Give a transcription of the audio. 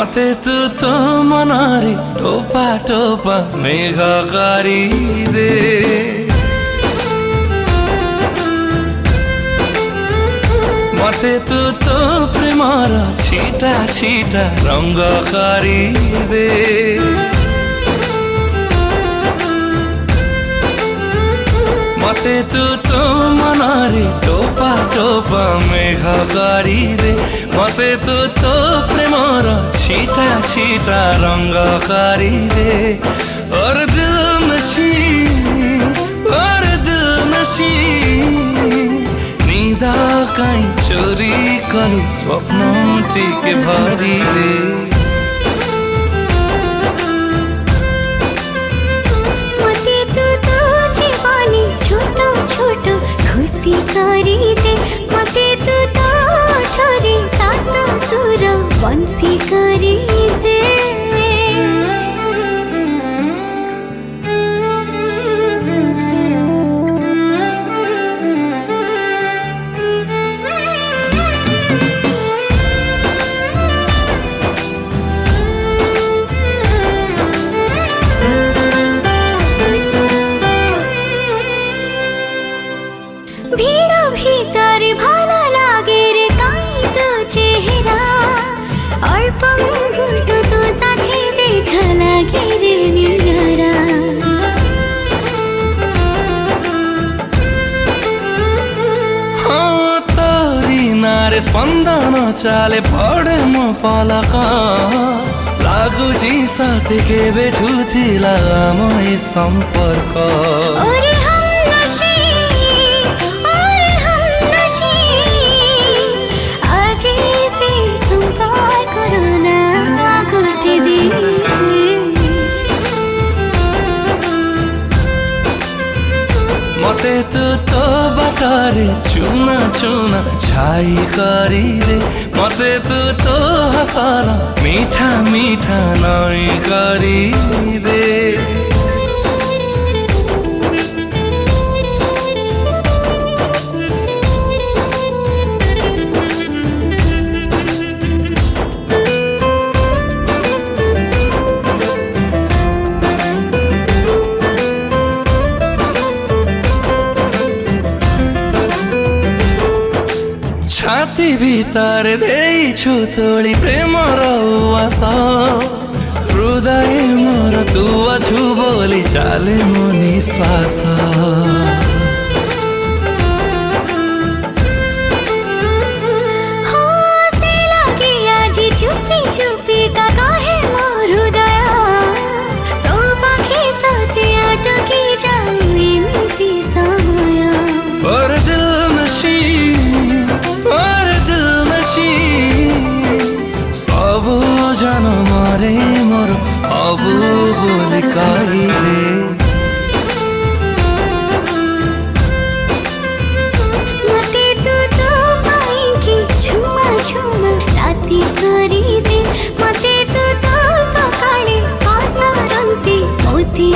मते तू तो मनारी टोपा टोपा मेघ दे मते तू तो प्रेमर छिटा छिटा रंग दे मते तू तो मनारी टोपा टोपा मेघ दे मते तू तो प्रेमर छिटा छिटा रंग दे और दिल नशी निदा काई चोरी कलु स्वप्न टिके भरी दे छोटो खुशी करी दे मते तू तो ठरे सात सुर बंसी करी दे भीतर भाला लागे रे काई तो चेहरा अल्प मुहूर्त तो साथे देखा लागे रे नियारा हाँ तोरी नारे स्पंदन चाले पड़े मो पलक लागुची साथे के बेठू थिला मोई संपर्क मते तू तो बाटारे चुना चुना छाई करी दे मते तू तो हसारा मीठा मीठा नई करी दे छाती भीतर देइछु तोड़ी प्रेम उवास हृदय मोर तू अछु बोली चाले मो निश्वास से लागे आज चुपी चुपी का काहे मो हृदय तो पाखे साथे अटकी जाऊ एमिति समय और दिल सब जन मारे मोर अबू बोली कही दे मते तू तो पाएंगी छुमा छुमा राती करी दे मते तू तो सकाळे आसरंती मोती